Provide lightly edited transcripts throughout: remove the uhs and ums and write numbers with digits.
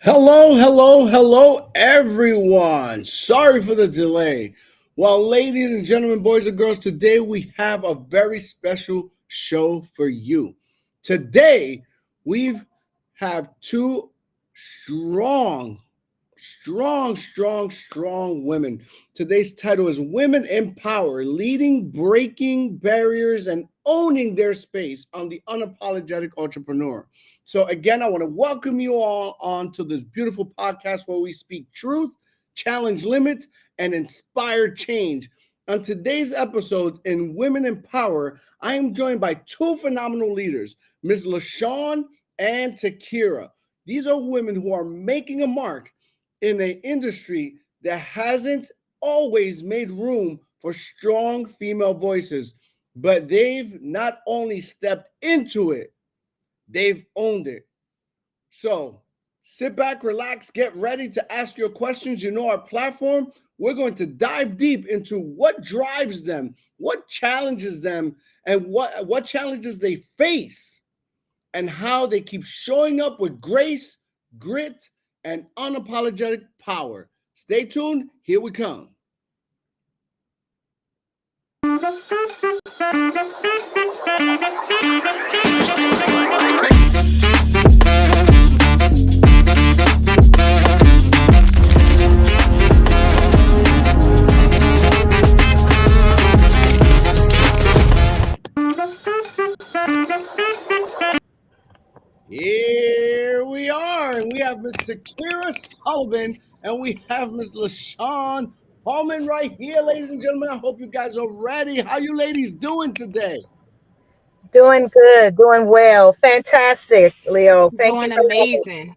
Hello, hello, hello, everyone. Sorry for the delay. Well, ladies and gentlemen, boys and girls, today we have a very special show for you. Today, we have two strong, strong women. Today's title is Women in Power, Leading, Breaking Barriers, and Owning Their Space on the Unapologetic Entrepreneur. So again, I want to welcome you all on to this beautiful podcast where we speak truth, challenge limits, and inspire change. On today's episode in Women in Power, I am joined by two phenomenal leaders, Ms. LaShawn and Takira. These are women who are making a mark in an industry that hasn't always made room for strong female voices, but they've not only stepped into it, they've owned it. So sit back, relax, get ready to ask your questions. You know our platform. We're going to dive deep into what drives them, what challenges them, and what challenges they face, and how they keep showing up with grace, grit, and unapologetic power. Stay tuned. Here we come. Here we are, and we have Ms. Takira Sullivan, and we have Ms. LaShawn Holman right here, ladies and gentlemen. I hope you guys are ready. How you ladies doing today? Doing good, doing well. Fantastic, Leo. Thank you Doing for having amazing.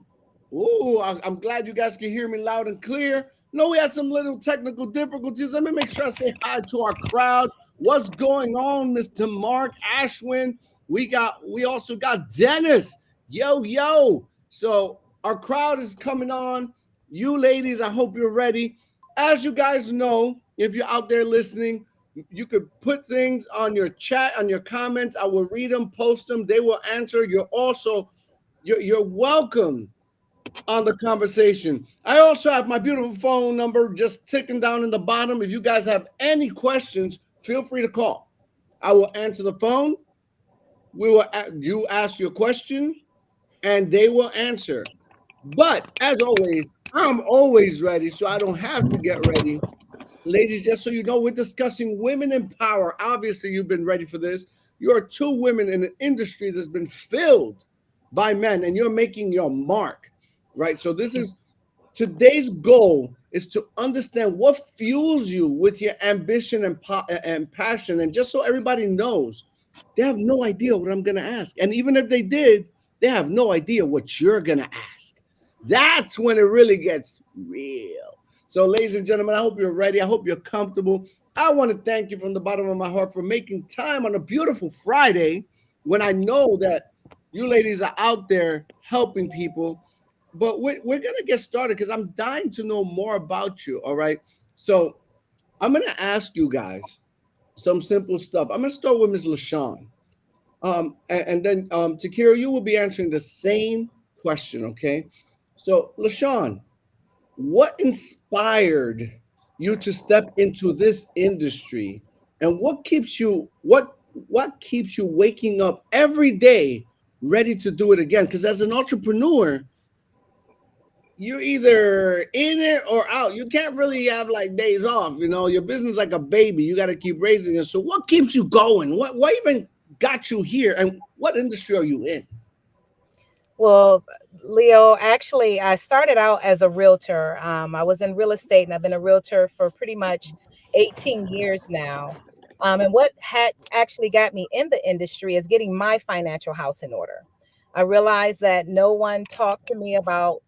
Ooh, I'm glad you guys can hear me loud and clear. No, we had some little technical difficulties. Let me make sure I say hi to our crowd. What's going on, Mr. Mark Ashwin? We also got Dennis. Yo. So our crowd is coming on. You ladies, I hope you're ready. As you guys know, if you're out there listening, you could put things on your chat, on your comments. I will read them, post them. They will answer. You're welcome on the conversation. I also have my beautiful phone number just ticking down in the bottom. If you guys have any questions, feel free to call. I will answer the phone. You ask your question, and they will answer. But as always, I'm always ready, so I don't have to get ready. Ladies, just so you know, we're discussing women in power. Obviously, you've been ready for this. You are two women in an industry that's been filled by men, and you're making your mark, right? So this is today's goal is to understand what fuels you with your ambition and passion. And just so everybody knows, they have no idea what I'm going to ask. And even if they did, they have no idea what you're going to ask. That's when it really gets real. So, ladies and gentlemen, I hope you're ready. I hope you're comfortable. I want to thank you from the bottom of my heart for making time on a beautiful Friday when I know that you ladies are out there helping people. But we're going to get started because I'm dying to know more about you. All right. So, I'm going to ask you guys some simple stuff. I'm going to start with Ms. LaShawn. And then Takira, you will be answering the same question. Okay. So, LaShawn, what inspired you to step into this industry, and what keeps you waking up every day ready to do it again? Because as an entrepreneur, you're either in it or out. You can't really have like days off. You know, your business is like a baby. You got to keep raising it. So, what keeps you going? What even got you here, and what industry are you in? Well, Leo, actually, I started out as a realtor. I was in real estate and I've been a realtor for pretty much 18 years now. And what had actually got me in the industry is getting my financial house in order. I realized that no one talked to me about,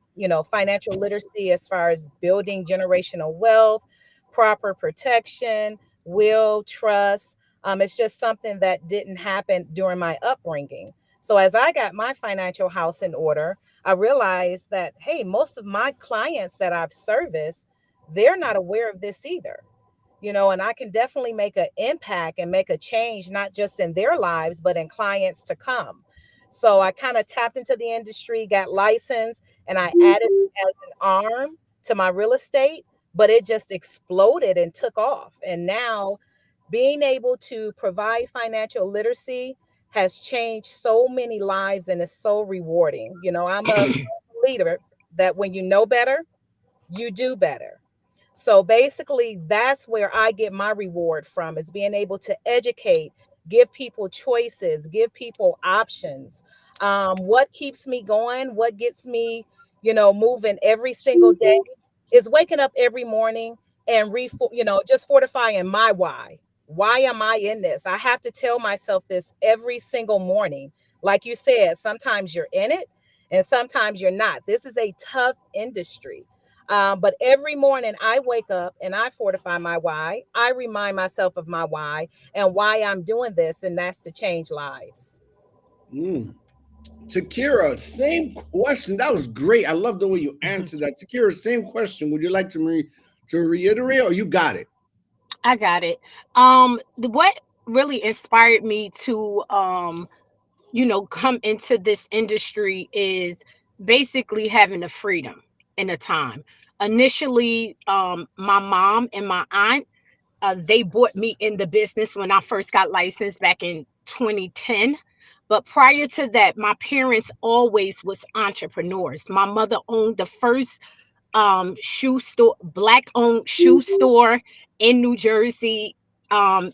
financial literacy as far as building generational wealth, proper protection, will, trust. It's just something that didn't happen during my upbringing. So as I got my financial house in order, I realized that, hey, most of my clients that I've serviced, they're not aware of this either. And I can definitely make an impact and make a change, not just in their lives, but in clients to come. So I kind of tapped into the industry, got licensed, and I added it as an arm to my real estate, but it just exploded and took off. And now being able to provide financial literacy has changed so many lives and is so rewarding. I'm a leader that when you know better, you do better. So basically, that's where I get my reward from is being able to educate, give people choices, give people options. What keeps me going, what gets me, moving every single day is waking up every morning and just fortifying my why. Why am I in this? I have to tell myself this every single morning. Like you said, sometimes you're in it and sometimes you're not. This is a tough industry. But every morning I wake up and I fortify my why. I remind myself of my why and why I'm doing this, and that's to change lives. Mm. Takira, same question. That was great. I love the way you answered that. Takira, same question. Would you like to reiterate, or you got it? I got it. What really inspired me to come into this industry is basically having the freedom and the time. Initially, my mom and my aunt, they brought me in the business when I first got licensed back in 2010. But prior to that, my parents always was entrepreneurs. My mother owned the first shoe store, black owned shoe store in New Jersey,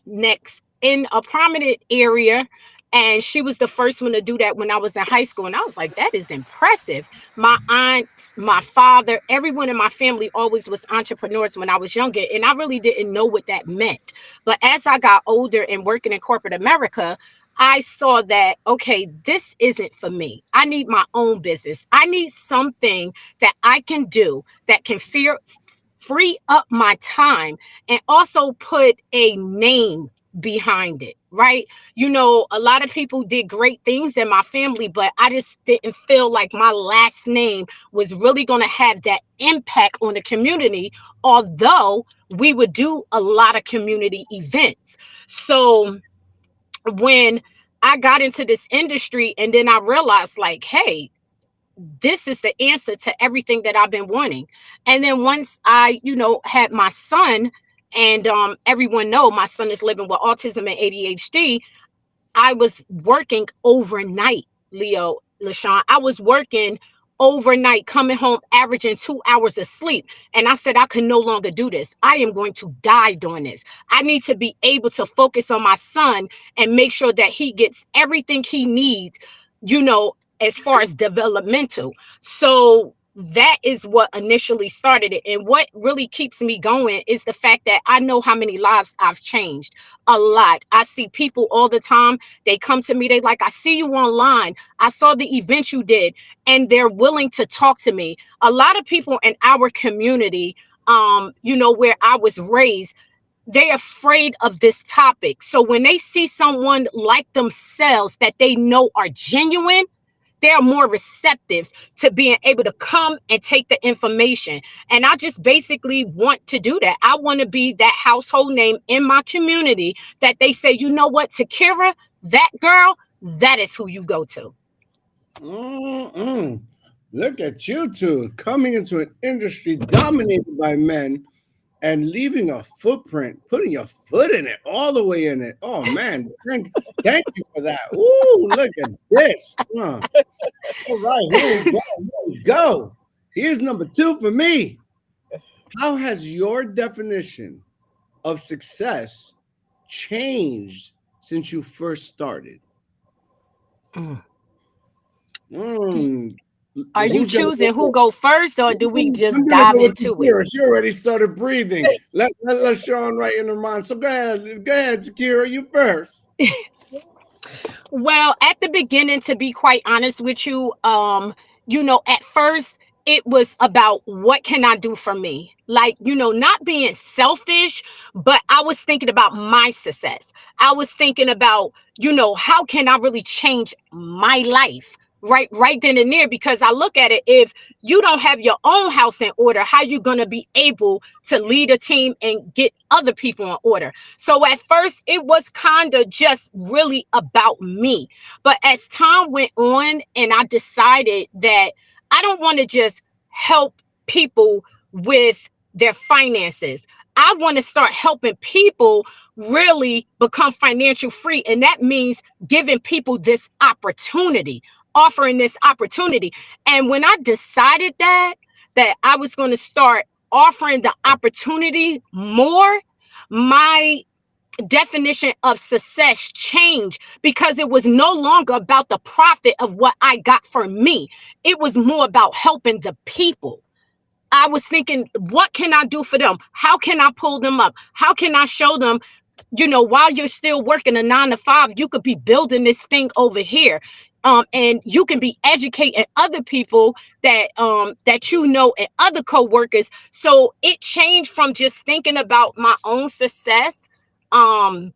next in a prominent area. And she was the first one to do that when I was in high school. And I was like, that is impressive. My aunts, my father, everyone in my family always was entrepreneurs when I was younger. And I really didn't know what that meant. But as I got older and working in corporate America, I saw that, okay, this isn't for me. I need my own business. I need something that I can do that can free up my time and also put a name behind it, right? A lot of people did great things in my family, but I just didn't feel like my last name was really going to have that impact on the community, although we would do a lot of community events. So when I got into this industry and then I realized like, hey, this is the answer to everything that I've been wanting. And then once I, had my son, and everyone know my son is living with autism and ADHD, I was working overnight, LaShawn. I was working overnight, coming home, averaging 2 hours of sleep. And I said, I can no longer do this. I am going to die doing this. I need to be able to focus on my son and make sure that he gets everything he needs, as far as developmental. So that is what initially started it. And what really keeps me going is the fact that I know how many lives I've changed. A lot. I see people all the time. They come to me. They like, I see you online. I saw the event you did. And they're willing to talk to me. A lot of people in our community, where I was raised, they're afraid of this topic. So when they see someone like themselves that they know are genuine, they're more receptive to being able to come and take the information. And I just basically want to do that. I want to be that household name in my community that they say, you know what, Takira, that girl, that is who you go to. Mm-mm. Look at you two coming into an industry dominated by men and leaving a footprint, putting your foot in it, all the way in it. Oh man, thank you for that. Ooh, look at this. All right, here we go. Here we go. Here's number two for me. How has your definition of success changed since you first started? Mm. Mm. Are you Who's gonna choosing go who first? go first, or do we I'm just gonna dive go with into it? Zakira. She already started breathing. Let Sean right in her mind. So go ahead, Zakira, you first. Well, at the beginning, to be quite honest with you, at first it was about what can I do for me? Like, not being selfish, but I was thinking about my success. I was thinking about, how can I really change my life? Right then and there, because I look at it, if you don't have your own house in order, how you gonna be able to lead a team and get other people in order? So at first, it was kind of just really about me. But as time went on, and I decided that I don't want to just help people with their finances. I want to start helping people really become financial free. And that means giving people this opportunity, offering this opportunity. And when I decided that I was going to start offering the opportunity more, my definition of success changed, because it was no longer about the profit of what I got for me. It was more about helping the people. I was thinking, what can I do for them? How can I pull them up? How can I show them, while you're still working a 9 to 5, you could be building this thing over here. And you can be educating other people that and other co-workers. So it changed from just thinking about my own success, um,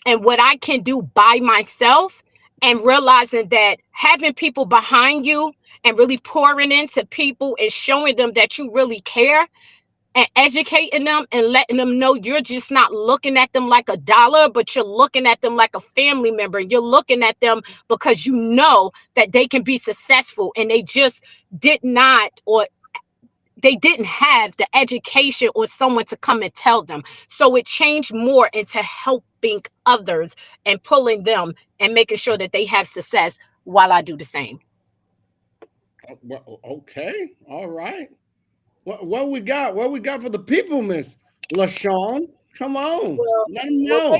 and what I can do by myself, and realizing that having people behind you and really pouring into people and showing them that you really care, and educating them and letting them know you're just not looking at them like a dollar, but you're looking at them like a family member. And you're looking at them because you know that they can be successful, and they just did not, or they didn't have the education or someone to come and tell them. So it changed more into helping others and pulling them and making sure that they have success while I do the same. Well, okay, all right. What we got? What we got for the people, Miss LaShawn? Come on, Well, let them well, know.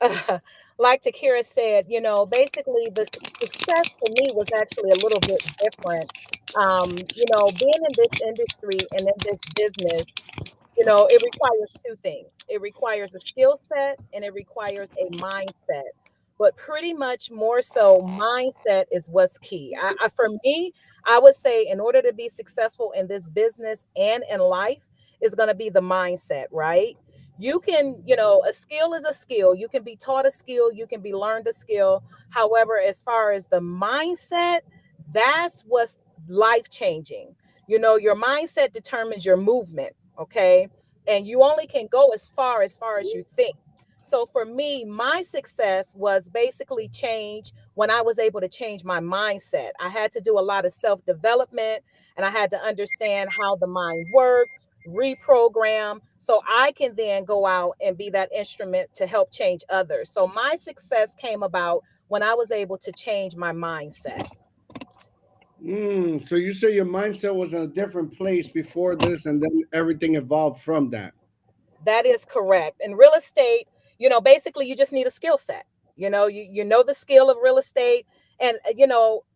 basically, like Takira said, basically the success for me was actually a little bit different. Being in this industry and in this business, it requires two things. It requires a skill set and it requires a mindset. But pretty much more so, mindset is what's key. For me, I would say in order to be successful in this business and in life is going to be the mindset, right? You can, a skill is a skill. You can be taught a skill, you can be learned a skill. However, as far as the mindset, that's what's life changing. Your mindset determines your movement. Okay, and you only can go as far as you think. So for me, my success was basically change when I was able to change my mindset. I had to do a lot of self-development, and I had to understand how the mind worked, reprogram, so I can then go out and be that instrument to help change others. So my success came about when I was able to change my mindset. So you say your mindset was in a different place before this, and then everything evolved from that. That is correct. In real estate, basically you just need a skill set. You know the skill of real estate. And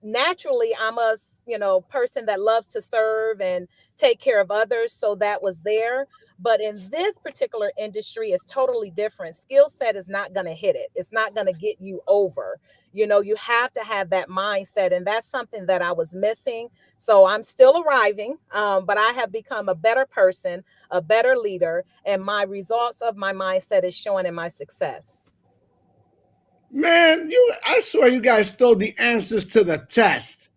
naturally I'm a person that loves to serve and take care of others. So that was there. But in this particular industry, it's totally different. Skill set is not going to hit it. It's not going to get you over. You have to have that mindset. And that's something that I was missing. So I'm still arriving, but I have become a better person, a better leader, and my results of my mindset is showing in my success. Man, I swear you guys stole the answers to the test.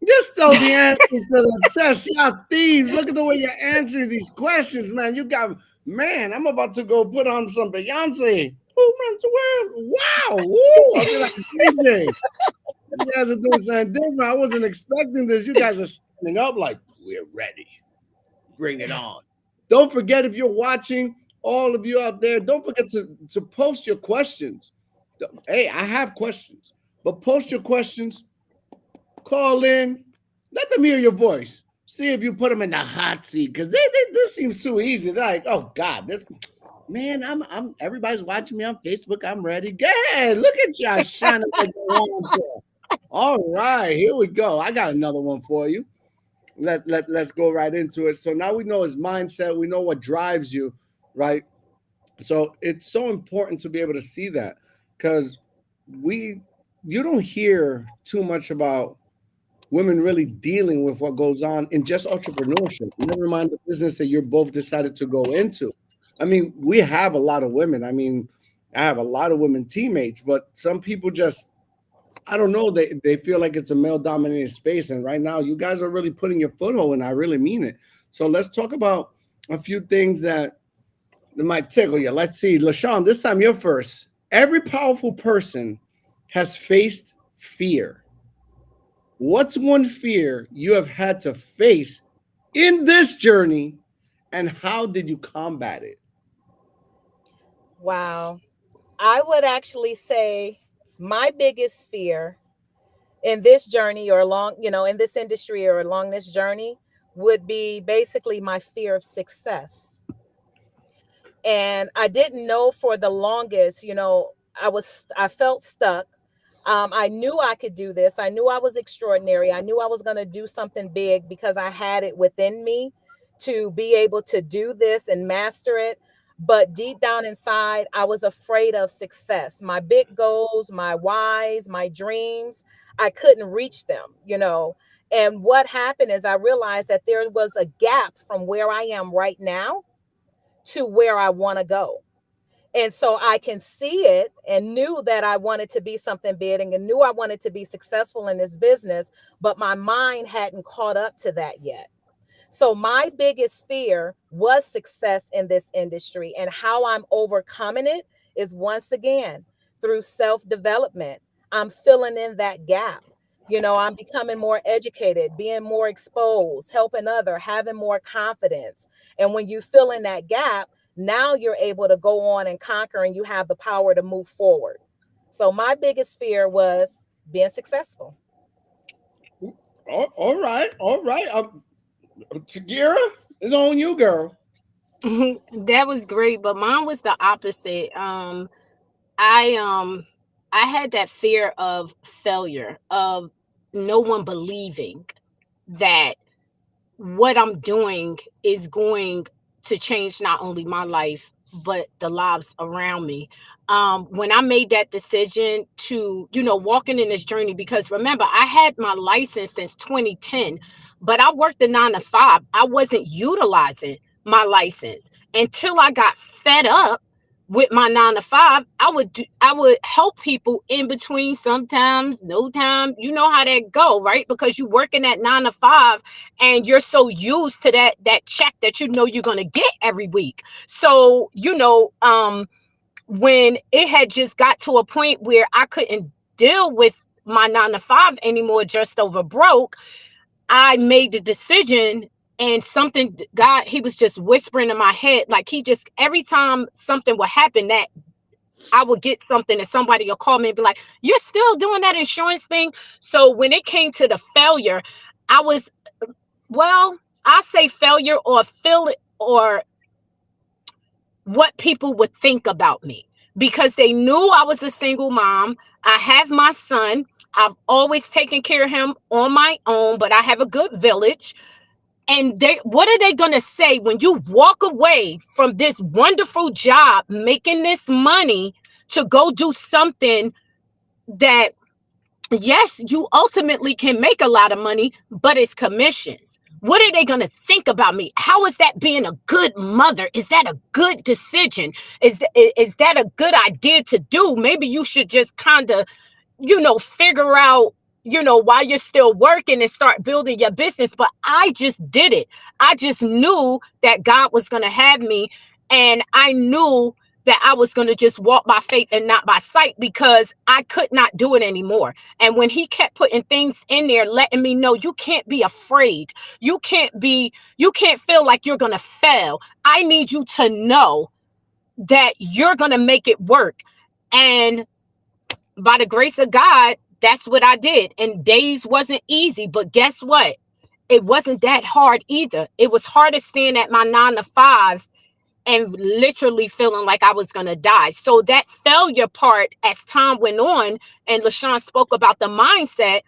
You stole the answers to the test. Y'all thieves. Look at the way you're answering these questions, man. Man, I'm about to go put on some Beyonce. Who runs the world? Wow. Woo. I'll be like a DJ. You guys are doing something different. I wasn't expecting this. You guys are standing up like we're ready. Bring it on. Don't forget if you're watching, all of you out there, don't forget to post your questions. Hey, I have questions, but post your questions, call in, let them hear your voice. See if you put them in the hot seat because this seems too easy. They're like, oh God, this man, I'm everybody's watching me on Facebook. I'm ready. Go ahead, look at y'all shining like you want to. All right, here we go. I got another one for you. Let's go right into it. So now we know his mindset. We know what drives you, right? So it's so important to be able to see that because we you don't hear too much about women really dealing with what goes on in just entrepreneurship. Never mind the business that you're both decided to go into. I mean, we have a lot of women. I mean, I have a lot of women teammates, but some people just I don't know. They feel like it's a male dominated space. And right now, you guys are really putting your foothold, and I really mean it. So let's talk about a few things that might tickle you. Let's see. LaShawn, this time you're first. Every powerful person has faced fear. What's one fear you have had to face in this journey, and how did you combat it? Wow. I would actually say my biggest fear in this journey or along, in this industry or along this journey would be basically my fear of success. And I didn't know for the longest, I felt stuck. I knew I could do this. I knew I was extraordinary. I knew I was going to do something big because I had it within me to be able to do this and master it. But deep down inside, I was afraid of success. My big goals, my whys, my dreams, I couldn't reach them. And what happened is I realized that there was a gap from where I am right now to where I want to go. And so I can see it and knew that I wanted to be something big and knew I wanted to be successful in this business, but my mind hadn't caught up to that yet. So my biggest fear was success in this industry, and how I'm overcoming it is once again through self-development. I'm filling in that gap. I'm becoming more educated, being more exposed, helping other, having more confidence. And when you fill in that gap, now you're able to go on and conquer, and you have the power to move forward. So my biggest fear was being successful. All right, all right. Tagira, it's on you, girl. That was great, but mine was the opposite. I I had that fear of failure, of no one believing that what I'm doing is going to change not only my life but the lives around me. When I made that decision to, walking in this journey, because remember, I had my license since 2010, but I worked the 9 to 5. I wasn't utilizing my license until I got fed up with my 9 to 5. I would help people in between, sometimes no time. You know how that go, right? Because you working at 9 to 5 and you're so used to that check that you're gonna get every week. So when it had just got to a point where I couldn't deal with my 9 to 5 anymore, just over broke, I made the decision. And something, God, he was just whispering in my head, like he just, every time something would happen, that I would get something and somebody will call me and be like, you're still doing that insurance thing. So when it came to the failure, I was, well, I say failure or feel it, or what people would think about me, because they knew I was a single mom. I have my son. I've always taken care of him on my own, but I have a good village. And what are they going to say when you walk away from this wonderful job, making this money to go do something that, yes, you ultimately can make a lot of money, but it's commissions? What are they going to think about me? How is that being a good mother? Is that a good decision? Is that a good idea to do? Maybe you should just kind of, figure out, while you're still working, and start building your business. But I just did it. I just knew that God was going to have me. And I knew that I was going to just walk by faith and not by sight, because I could not do it anymore. And when he kept putting things in there, letting me know, you can't be afraid. You can't feel like you're going to fail. I need you to know that you're going to make it work. And by the grace of God, that's what I did. And days wasn't easy, but guess what? It wasn't that hard either. It was hard to stand at my 9 to 5 and literally feeling like I was going to die. So that failure part, as time went on, and LaShawn spoke about the mindset,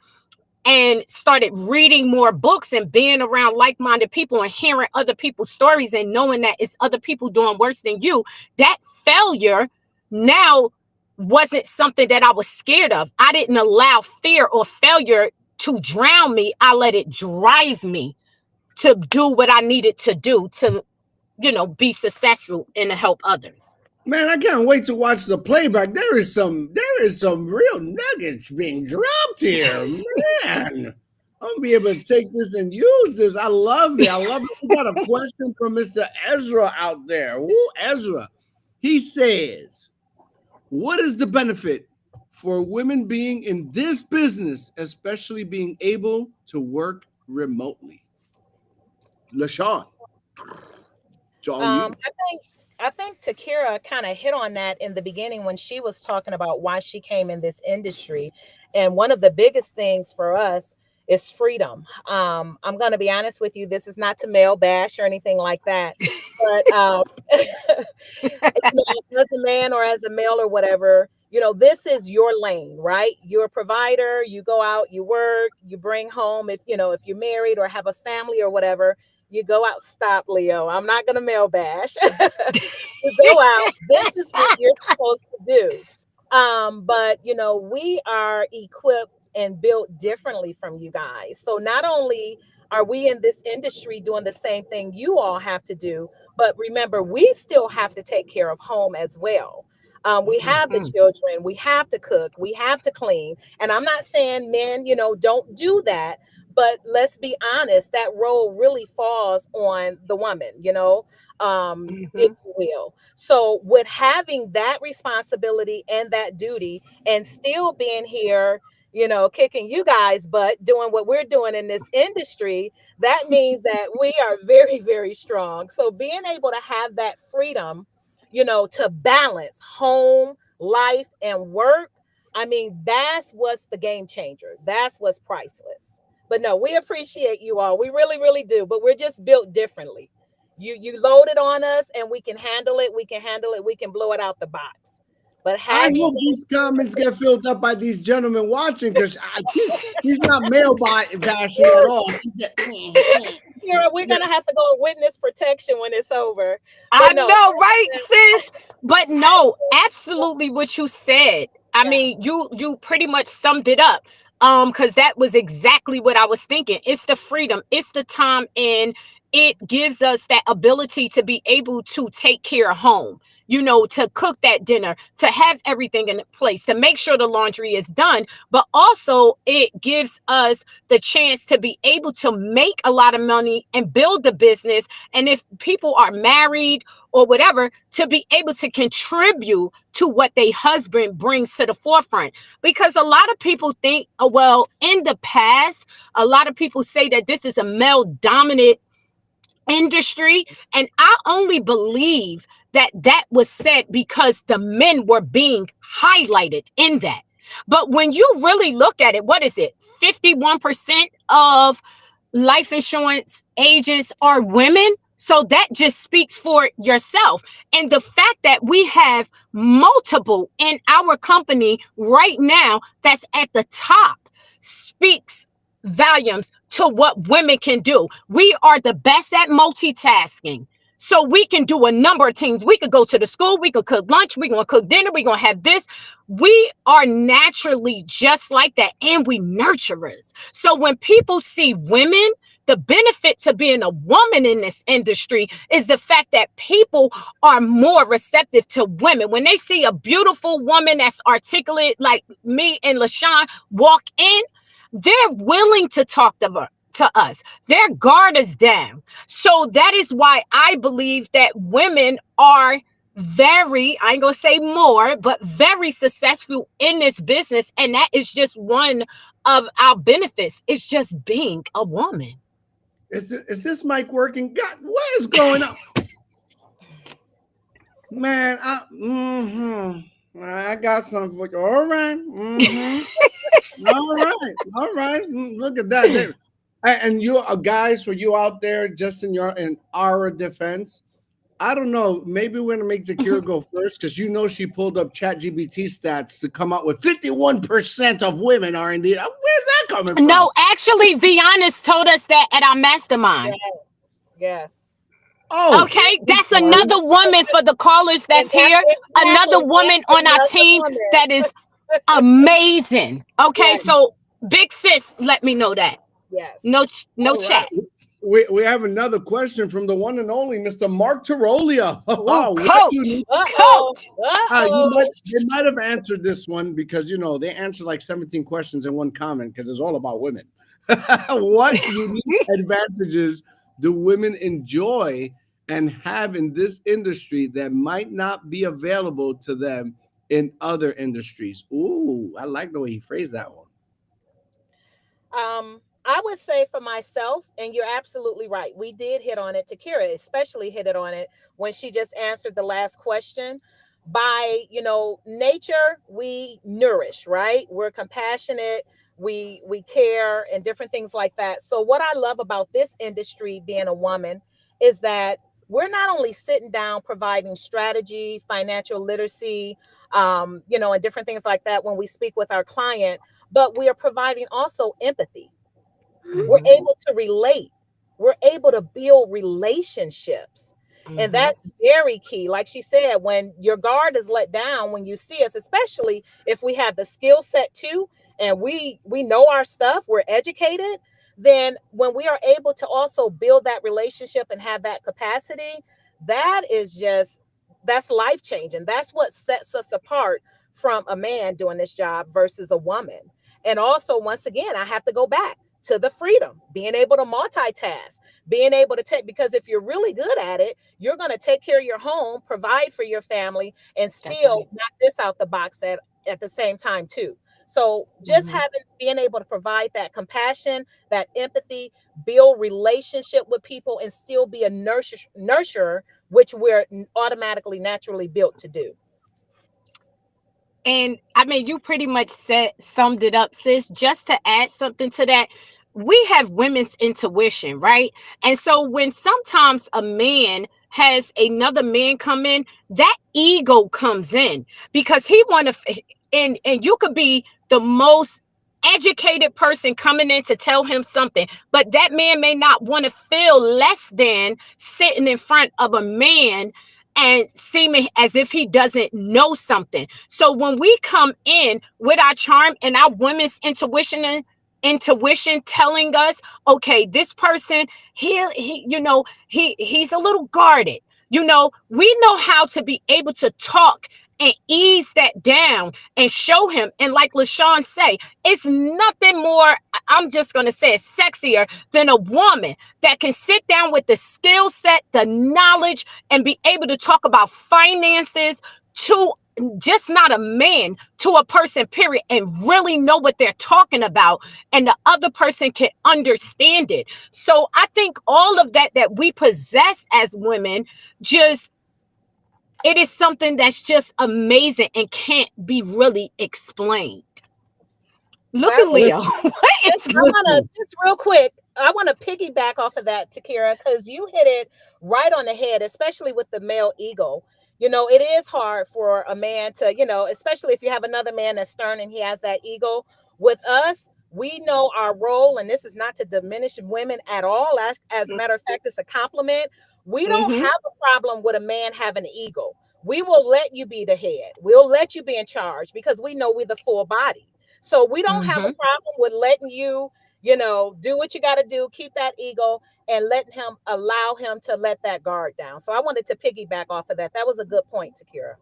and started reading more books and being around like-minded people and hearing other people's stories and knowing that it's other people doing worse than you, that failure now wasn't something that I was scared of. I didn't allow fear or failure to drown me. I let it drive me to do what I needed to do to, be successful and to help others. Man, I can't wait to watch the playback. There is some real nuggets being dropped here, man. I'm gonna be able to take this and use this. I love it. I love it. We got a question from Mr. Ezra out there. Woo, Ezra. He says, "What is the benefit for women being in this business, especially being able to work remotely?" LaShawn, it's all you. I think Takira kind of hit on that in the beginning when she was talking about why she came in this industry. And one of the biggest things for us is freedom. I'm going to be honest with you. This is not to male bash or anything like that, but as a man or as a male or whatever, this is your lane, right? You're a provider. You go out, you work, you bring home. If you're married or have a family or whatever, you go out. Stop, Leo. I'm not going to male bash. You go out. This is what you're supposed to do. But we are equipped and built differently from you guys. So not only are we in this industry doing the same thing you all have to do, but remember, we still have to take care of home as well. We have the children, we have to cook, we have to clean. And I'm not saying men, don't do that. But let's be honest, that role really falls on the woman, if you will. So with having that responsibility and that duty and still being here, kicking you guys butt, doing what we're doing in this industry, that means that we are very, very strong. So being able to have that freedom, to balance home, life, and work, I mean, that's what's the game changer. That's what's priceless. But no, we appreciate you all. We really, really do. But we're just built differently. You load it on us and we can handle it. We can handle it. We can blow it out the box. But I hope these comments get filled up by these gentlemen watching, because he's not male bashing at all. We're gonna have to go witness protection when it's over. I know, right, sis? But no, absolutely what you said. I mean, you pretty much summed it up. Because that was exactly what I was thinking. It's the freedom, it's the time, and it gives us that ability to be able to take care of home, to cook that dinner, to have everything in place, to make sure the laundry is done. But also it gives us the chance to be able to make a lot of money and build the business. And if people are married or whatever, to be able to contribute to what their husband brings to the forefront. Because a lot of people think, well, in the past, a lot of people say that this is a male dominant industry. And I only believe that that was said because the men were being highlighted in that. But when you really look at it, what is it? 51% of life insurance agents are women. So that just speaks for yourself. And the fact that we have multiple in our company right now that's at the top speaks volumes to what women can do. We are the best at multitasking. So we can do a number of things. We could go to the school, we could cook lunch, we're going to cook dinner, we're going to have this. We are naturally just like that, and we nurturers. So when people see women, the benefit to being a woman in this industry is the fact that people are more receptive to women. When they see a beautiful woman that's articulate like me and LaShawn walk in, they're willing to talk to us. Their guard is down. So that is why I believe that women are very, I ain't gonna say more, but very successful in this business. And that is just one of our benefits. It's just being a woman. Is this mic working? God, what is going on? Man, I got something for you. All right. All right. All right. Look at that. And you guys, for you out there, just in our defense, I don't know. Maybe we're gonna make Zakira go first because you know she pulled up ChatGPT stats to come out with 51% of women are indeed. Where's that coming from? No, actually, Vianis told us that at our mastermind. Yes. Oh, Okay, that's another woman for the callers that's here. Another woman on our team that is amazing. Okay, Yes. so big sis, let me know that. Yes. No all chat. right. We have another question from the one and only Mr. Mark Tirolia. Ooh, What coach, you need? coach. They might have answered this one because they answered like 17 questions in one comment because it's all about women. What unique advantages do women enjoy and have in this industry that might not be available to them in other industries? Ooh, I like the way he phrased that one. I would say for myself, and you're absolutely right. We did hit on it. Takira especially hit it on it when she just answered the last question. By nature, we nourish, right? We're compassionate, we care, and different things like that. So what I love about this industry, being a woman, is that we're not only sitting down providing strategy, financial literacy, and different things like that when we speak with our client, but we are providing also empathy. We're Mhm, able to relate. We're able to build relationships. And mhm. that's very key. Like she said, when your guard is let down, when you see us, especially if we have the skill set too, and we know our stuff, we're educated, then when we are able to also build that relationship and have that capacity, that is just that's life changing. That's what sets us apart from a man doing this job versus a woman. And also, once again, I have to go back to the freedom, being able to multitask, being able to take, because if you're really good at it, you're going to take care of your home, provide for your family, and That's still right. knock this out the box at the same time too. So just Mhm. having being able to provide that compassion, that empathy, build relationship with people, and still be a nurturer, which we're automatically naturally built to do. And I mean, you pretty much summed it up, sis. Just to add something to that, we have women's intuition, right? And so when sometimes a man has another man come in, that ego comes in because he want to, and you could be the most educated person coming in to tell him something, but that man may not want to feel less than sitting in front of a man and seeming as if he doesn't know something. So when we come in with our charm and our women's intuition telling us, okay, this person, he's a little guarded. We know how to be able to talk and ease that down and show him. And like LaShawn say, it's nothing more, I'm just going to say it, sexier than a woman that can sit down with the skill set, the knowledge, and be able to talk about finances to just not a man, to a person, period, and really know what they're talking about, and the other person can understand it. So I think all of that we possess as women, just it is something that's just amazing and can't be really explained. Look That at was Leo. Listen, What is I want to listen. just real quick. I want to piggyback off of that, Takira, because you hit it right on the head, especially with the male ego. It is hard for a man to, especially if you have another man that's stern and he has that ego. With us, we know our role, and this is not to diminish women at all. As a matter of fact, it's a compliment. We don't mm-hmm, have a problem with a man having an ego. We will let you be the head. We'll let you be in charge because we know we're the full body. So we don't have a mm-hmm. problem with letting you, do what you got to do, keep that ego, and allow him to let that guard down. So I wanted to piggyback off of that. That was a good point, Takira.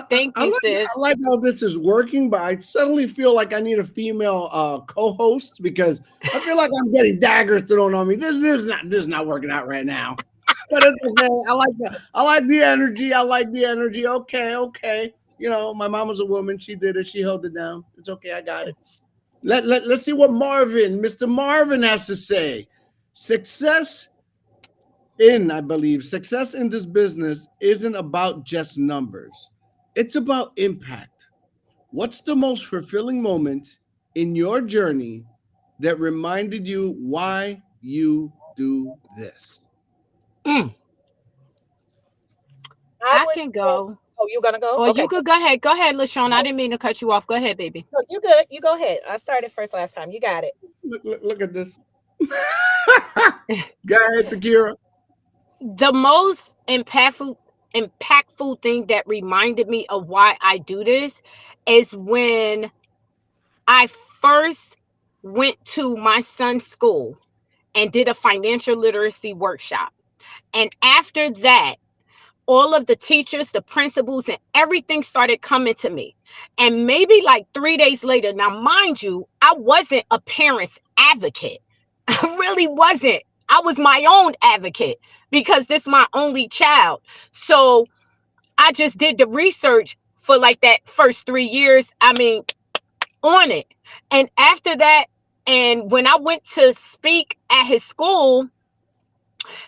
Thank you, I sis. like how this is working, but I suddenly feel like I need a female co-host because I feel like I'm getting daggers thrown on me. This is not working out right now. But it's okay. I like that. I like the energy. I like the energy. Okay, okay. You know, my mom was a woman. She did it. She held it down. It's okay. I got it. Let's see what Mr. Marvin has to say. Success I believe, success in this business isn't about just numbers. It's about impact. What's the most fulfilling moment in your journey that reminded you why you do this? Mm, I I would can say, go. oh, you gonna go? Or you Okay, could go ahead. Go ahead, LaShawn. I no, didn't mean to cut you off. Go ahead, baby. no, you good. You go ahead. I started first last time. You got it. Look at this. Go ahead, Takira. The most impactful thing that reminded me of why I do this is when I first went to my son's school and did a financial literacy workshop. And after that, all of the teachers, the principals, and everything started coming to me. And maybe like 3 days later, now, mind you, I wasn't a parent's advocate. I really wasn't. I was my own advocate because this is my only child. So I just did the research for like that first 3 years. I mean, on it. And after that, and when I went to speak at his school,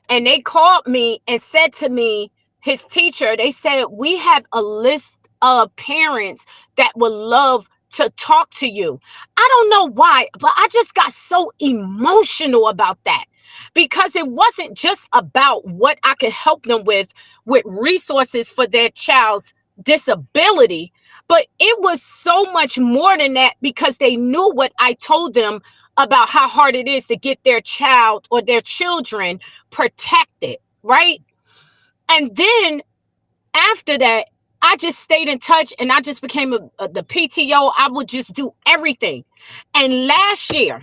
and they called me and said to me, his teacher, they said, we have a list of parents that would love to talk to you. I don't know why, but I just got so emotional about that because it wasn't just about what I could help them with resources for their child's disability, but it was so much more than that because they knew what I told them about how hard it is to get their child or their children protected, right? And then after that, I just stayed in touch and I just became the PTO. I would just do everything. And last year,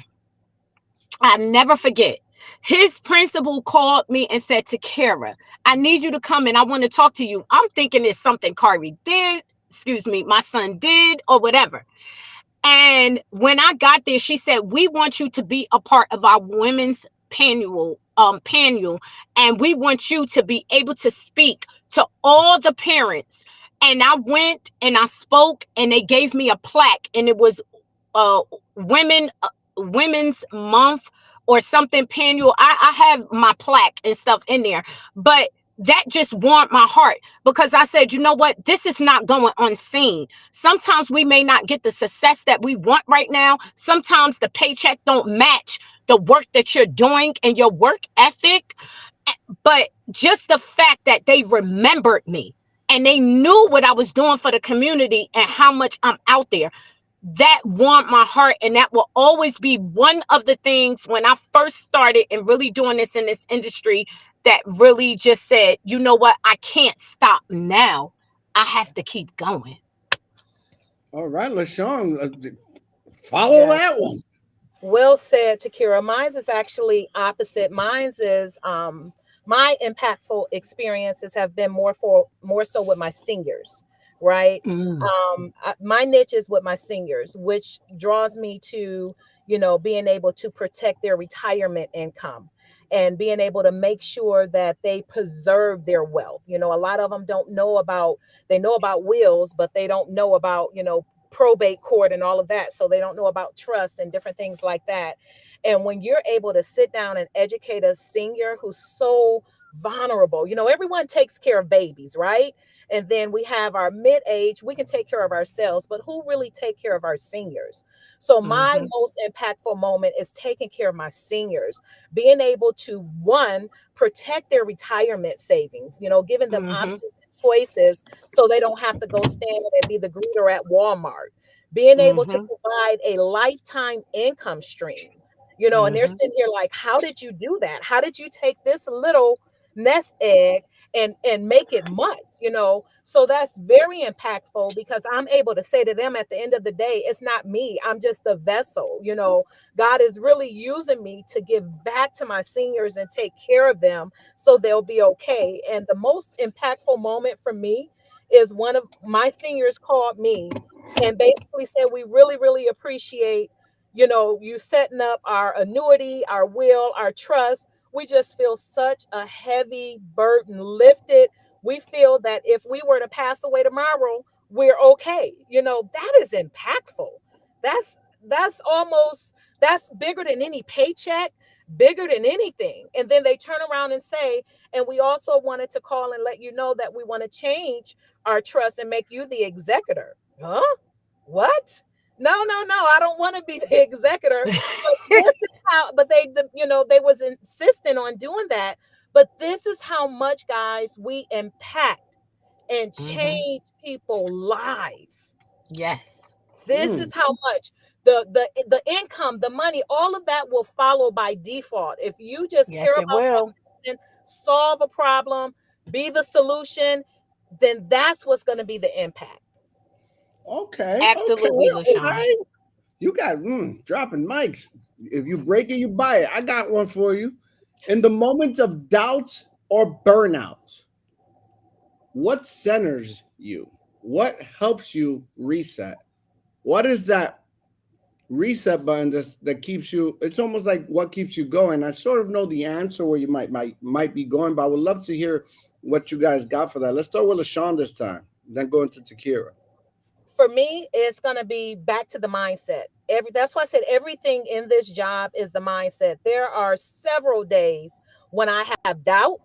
I never forget, his principal called me and said to Kara, I need you to come and I want to talk to you. I'm thinking it's something Kari did, excuse me, my son did or whatever. And when I got there, she said, we want you to be a part of our women's panel, and we want you to be able to speak to all the parents. And I went and I spoke and they gave me a plaque and it was uh women's month or something panel. I have my plaque and stuff in there, but that just warmed my heart because I said, you know what, this is not going unseen. Sometimes we may not get the success that we want right now. Sometimes the paycheck don't match the work that you're doing and your work ethic, but just the fact that they remembered me and they knew what I was doing for the community and how much I'm out there, that warmed my heart. And that will always be one of the things when I first started and really doing this in this industry that really just said, you know what, I can't stop now. I have to keep going. All right, LaShawn, follow Yes. that one. Well said, Takira. Mine's is actually opposite. Mine's is my impactful experiences have been more so with my seniors, right? Mm, My niche is with my seniors, which draws me to, being able to protect their retirement income and being able to make sure that they preserve their wealth. A lot of them don't know about, they know about wills, but they don't know about, probate court and all of that. So they don't know about trust and different things like that. And when you're able to sit down and educate a senior who's so vulnerable, everyone takes care of babies, right? And then we have our mid-age, we can take care of ourselves, but who really take care of our seniors? So my mhm, most impactful moment is taking care of my seniors, being able to, one, protect their retirement savings, giving them mhm, options and choices so they don't have to go stand and be the greeter at Walmart. Being able to mhm, provide a lifetime income stream, and they're mhm. sitting here like, how did you do that? How did you take this little nest egg and make it much, So that's very impactful because I'm able to say to them at the end of the day, it's not me, I'm just a vessel. God is really using me to give back to my seniors and take care of them so they'll be okay. And the most impactful moment for me is one of my seniors called me and basically said, we really, really appreciate, you setting up our annuity, our will, our trust. we just feel such a heavy burden lifted. We feel that if we were to pass away tomorrow, we're okay. That is impactful. That's almost, that's bigger than any paycheck, bigger than anything. And then they turn around and say, and we also wanted to call and let you know that we want to change our trust and make you the executor. Huh? What? No, no, no. I don't want to be the executor. But this is how, but they was insisting on doing that. But this is how much, guys, we impact and Hmm. change people's lives. Yes. This Mm, is how much the income, the money, all of that will follow by default. If you just care Yes, it about that will. person, solve a problem, be the solution, then that's what's going to be the impact. okay, okay, Absolutely, LaShawn. okay. You got dropping mics. If you break it, you buy it. I got one for you. In the moment of doubt or burnout, what centers you? What helps you reset? What is that reset button that keeps you? It's almost like what keeps you going. I sort of know the answer where you might be going, but I would love to hear what you guys got for that. Let's start with LaShawn this time, then go into Takira. For me, it's gonna be back to the mindset. That's why I said everything in this job is the mindset. There are several days when I have doubt,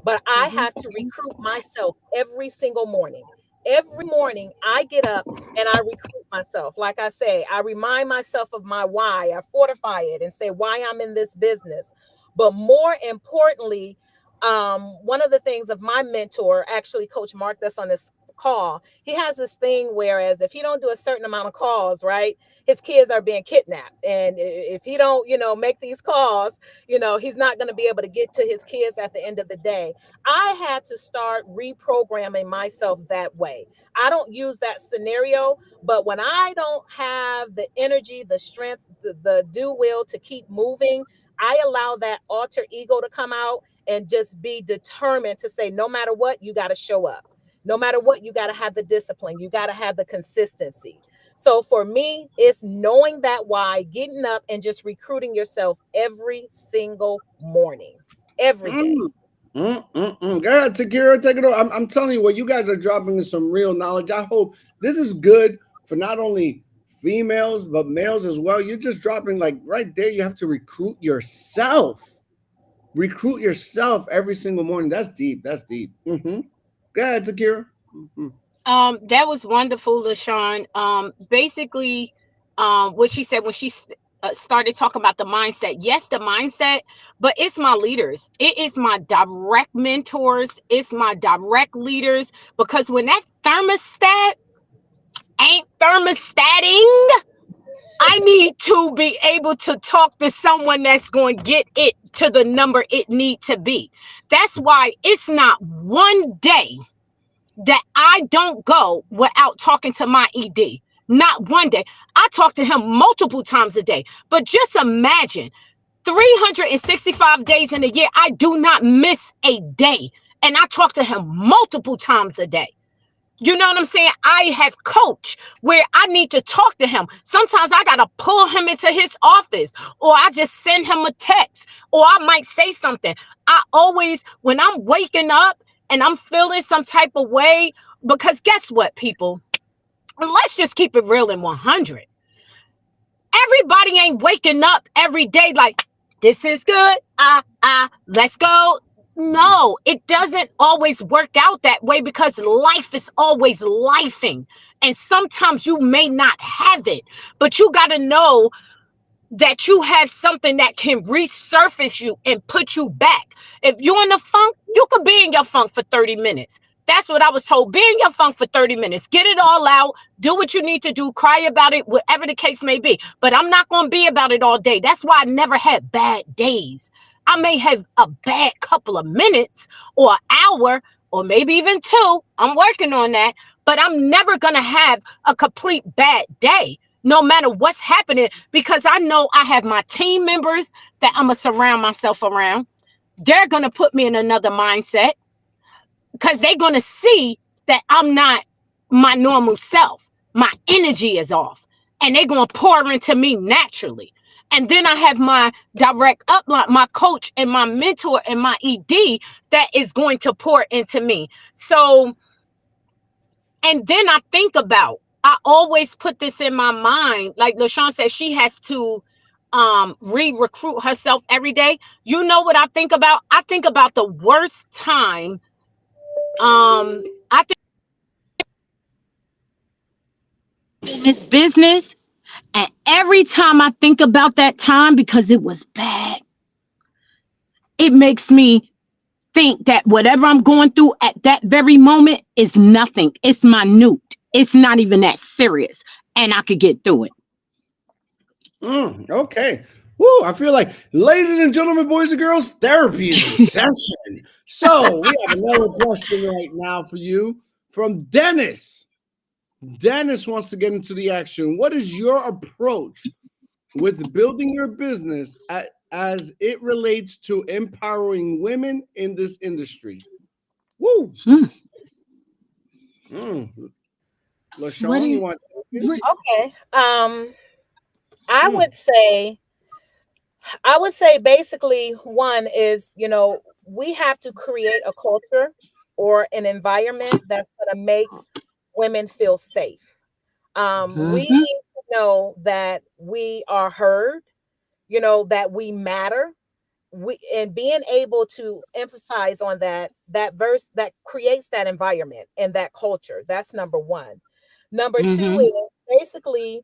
but I Hmm. have to recruit myself every single morning. Every morning I get up and I recruit myself. Like I say, I remind myself of my why. I fortify it and say why I'm in this business. But more importantly, one of the things of my mentor, actually Coach Mark, that's on this call, he has this thing whereas if he don't do a certain amount of calls, right, his kids are being kidnapped. And if he don't, make these calls, he's not going to be able to get to his kids at the end of the day. I had to start reprogramming myself that way. I don't use that scenario, but when I don't have the energy, the strength, the do will to keep moving, I allow that alter ego to come out and just be determined to say, no matter what, you got to show up. No matter what, you got to have the discipline. You got to have the consistency. So for me, it's knowing that why, getting up and just recruiting yourself every single morning, every day. Mm. Go ahead, Takira, take it over. I'm telling you what, you guys are dropping in some real knowledge. I hope this is good for not only females but males as well. You're just dropping like right there. You have to recruit yourself. Recruit yourself every single morning. That's deep. That's deep. Go ahead, Takira. Mhm. That was wonderful, LaShawn. Basically, what she said when she started talking about the mindset. Yes, the mindset, but it's my leaders. It is my direct mentors. It's my direct leaders. Because when that thermostat ain't thermostating, I need to be able to talk to someone that's going to get it to the number it need to be. That's why it's not one day that I don't go without talking to my ED. Not one day. I talk to him multiple times a day. But just imagine 365 days in a year, I do not miss a day. And I talk to him multiple times a day. You know what I'm saying? I have coach where I need to talk to him. Sometimes I got to pull him into his office or I just send him a text or I might say something. I always, when I'm waking up and I'm feeling some type of way, because guess what, people? Let's just keep it real in 100. Everybody ain't waking up every day like, this is good. Let's go. No, it doesn't always work out that way because life is always lifing. And sometimes you may not have it, but you got to know that you have something that can resurface you and put you back. If you're in a funk, you could be in your funk for 30 minutes. That's what I was told. Be in your funk for 30 minutes. Get it all out. Do what you need to do. Cry about it, whatever the case may be. But I'm not going to be about it all day. That's why I never had bad days. I may have a bad couple of minutes or an hour or maybe even two. I'm working on that. But I'm never going to have a complete bad day no matter what's happening, because I know I have my team members that I'm going to surround myself around. They're going to put me in another mindset because they're going to see that I'm not my normal self. My energy is off and they're going to pour into me naturally. And then I have my direct upline, my coach and my mentor and my ED that is going to pour into me. So, and then I always put this in my mind. Like LaShawn said, she has to re-recruit herself every day. You know what I think about? I think about the worst time. I think in this business, and every time I think about that time, because it was bad, it makes me think that whatever I'm going through at that very moment is nothing. It's minute. It's not even that serious. And I could get through it. Okay. Woo, I feel like, ladies and gentlemen, boys and girls, therapy is in session. So we have another question right now for you from Dennis. Dennis wants to get into the action. What is your approach with building your business as it relates to empowering women in this industry? Woo. LaShawn, you want to? Okay. I would say basically one is, we have to create a culture or an environment that's going to make women feel safe. We need to know that we are heard, that we matter. And being able to emphasize on that verse that creates that environment and that culture. That's number one. Number two is basically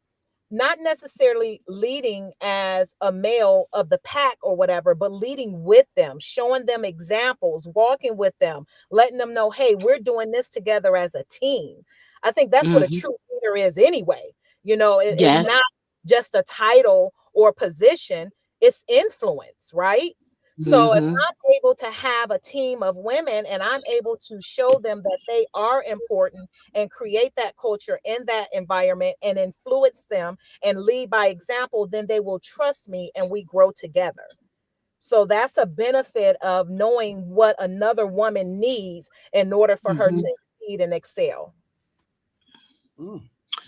not necessarily leading as a male of the pack or whatever, but leading with them, showing them examples, walking with them, letting them know, hey, we're doing this together as a team. I think that's what a true leader is anyway. It's not just a title or position, it's influence, right? So if I'm able to have a team of women and I'm able to show them that they are important and create that culture in that environment and influence them and lead by example, then they will trust me and we grow together. So that's a benefit of knowing what another woman needs in order for her to succeed and excel.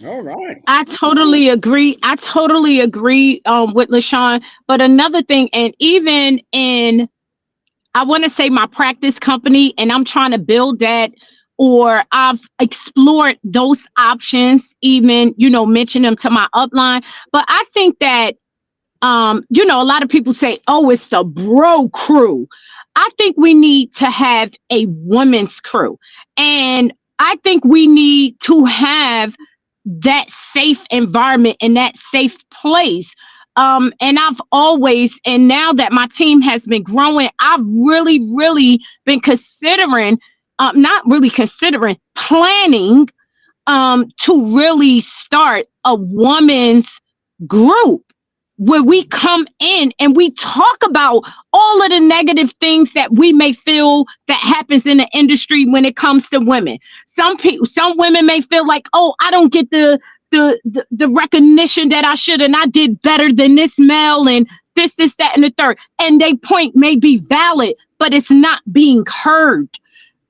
All right. I totally agree. With LaShawn. But another thing, and even in, I want to say my practice company, and I'm trying to build that, or I've explored those options, even, mention them to my upline. But I think that, a lot of people say, oh, it's the bro crew. I think we need to have a women's crew. And I think we need to have that safe environment and that safe place. And I've always, and now that my team has been growing, I've really, really been considering, not really considering, planning to really start a woman's group where we come in and we talk about all of the negative things that we may feel that happens in the industry when it comes to women. Some women may feel like, oh, I don't get the recognition that I should, and I did better than this male, and this, that, and the third. And their point may be valid, but it's not being heard.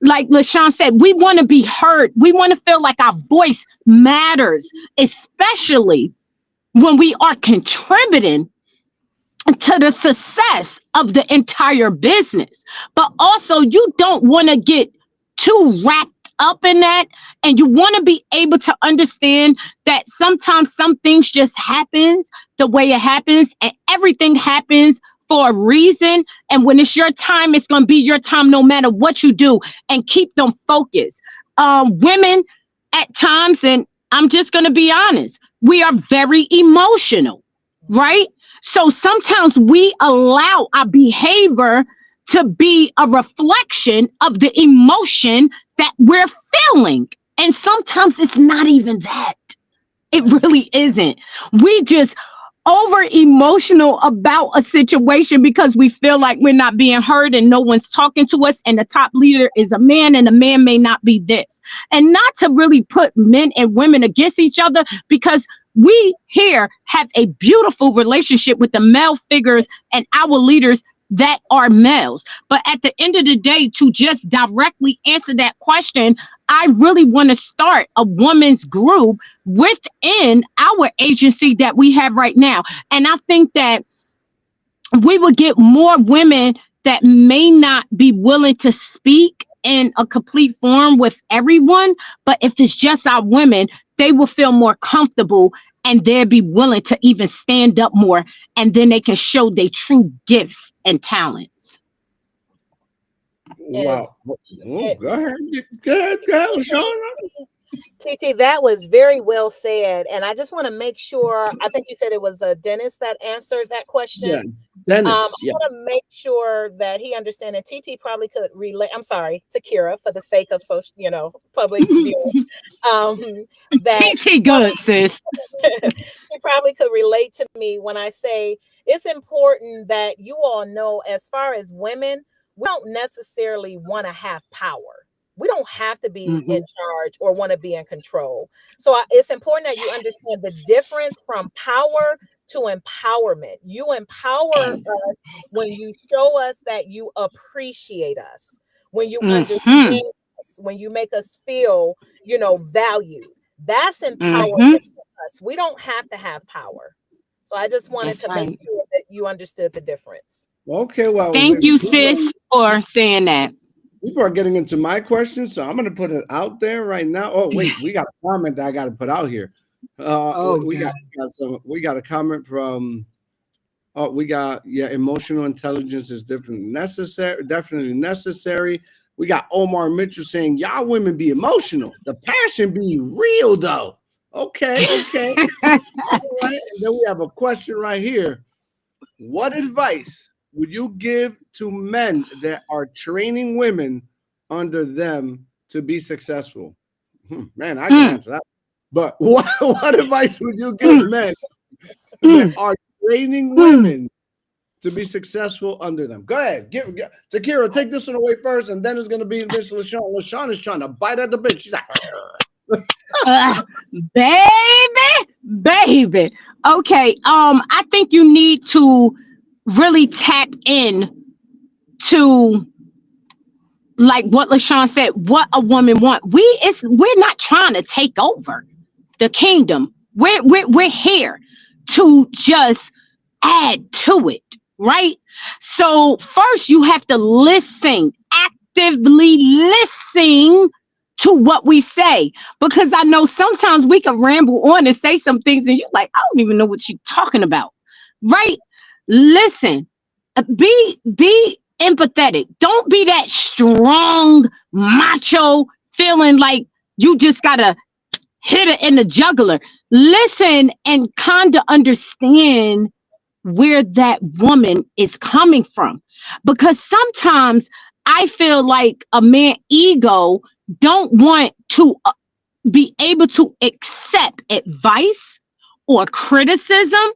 Like LaShawn said, we want to be heard. We want to feel like our voice matters, especially when we are contributing to the success of the entire business. But also, you don't want to get too wrapped up in that, and you want to be able to understand that sometimes some things just happens the way it happens, and everything happens for a reason. And when it's your time, it's going to be your time no matter what you do, and keep them focused. Women at times, and I'm just going to be honest, we are very emotional, right? So sometimes we allow our behavior to be a reflection of the emotion that we're feeling. And sometimes it's not even that. It really isn't. We just over emotional about a situation because we feel like we're not being heard and no one's talking to us, and the top leader is a man and the man may not be this. And not to really put men and women against each other, because we here have a beautiful relationship with the male figures and our leaders that are males. But at the end of the day, to just directly answer that question, I really want to start a women's group within our agency that we have right now. And I think that we would get more women that may not be willing to speak in a complete form with everyone, but if it's just our women, they will feel more comfortable and they'll be willing to even stand up more, and then they can show their true gifts and talents. And Wow. Oh, go ahead. Go ahead, LaShawn. TT, that was very well said. And I just want to make sure, I think you said it was Dennis that answered that Yeah, question. I Dennis. want Yes. to make sure that he understands, and TT probably could relate. I'm sorry, to Kira for the sake of social, public viewing. Um, that TT good, sis. he probably could relate to me when I say it's important that you all know, as far as women, we don't necessarily want to have power. We don't have to be in Mhm. charge or want to be in control. So it's important that you understand the difference from power to empowerment. You empower us when you show us that you appreciate us, when you Mhm. understand us, when you make us feel, valued. That's empowerment Mhm. for us. We don't have to have power. So I just wanted That's to make right. sure that you understood the difference. Okay. Well, Thank you, sis, for saying that. people are getting into my question, so I'm going to put it out there right now. Oh, wait, we got a comment that I got to put out here. Oh We got, God. we got a comment from. Oh, we got, yeah, emotional intelligence is definitely necessary. We got Omar Mitchell saying, y'all women be emotional. The passion be real though. Okay, okay. All right. And then we have a question right here. What advice would you give to men that are training women under them to be successful? Man, I can Mm, answer that. But what advice would you give mm, men that mm, are training mm. women to be successful under them? Go ahead. Takira, take this one away first, and then it's going to be Miss LaShawn. LaShawn is trying to bite at the bit. She's like, Uh, baby. Okay. I think you need to really tap in to, like what LaShawn said, what a woman want. We're not trying to take over the kingdom. We're here to just add to it, right? So first you have to listen, actively listen to what we say, because I know sometimes we can ramble on and say some things and you're like, I don't even know what you're talking about, right? Listen, be empathetic. Don't be that strong macho feeling like you just gotta hit it in the jugular. Listen and kind of understand where that woman is coming from, because sometimes I feel like a man ego don't want to be able to accept advice or criticism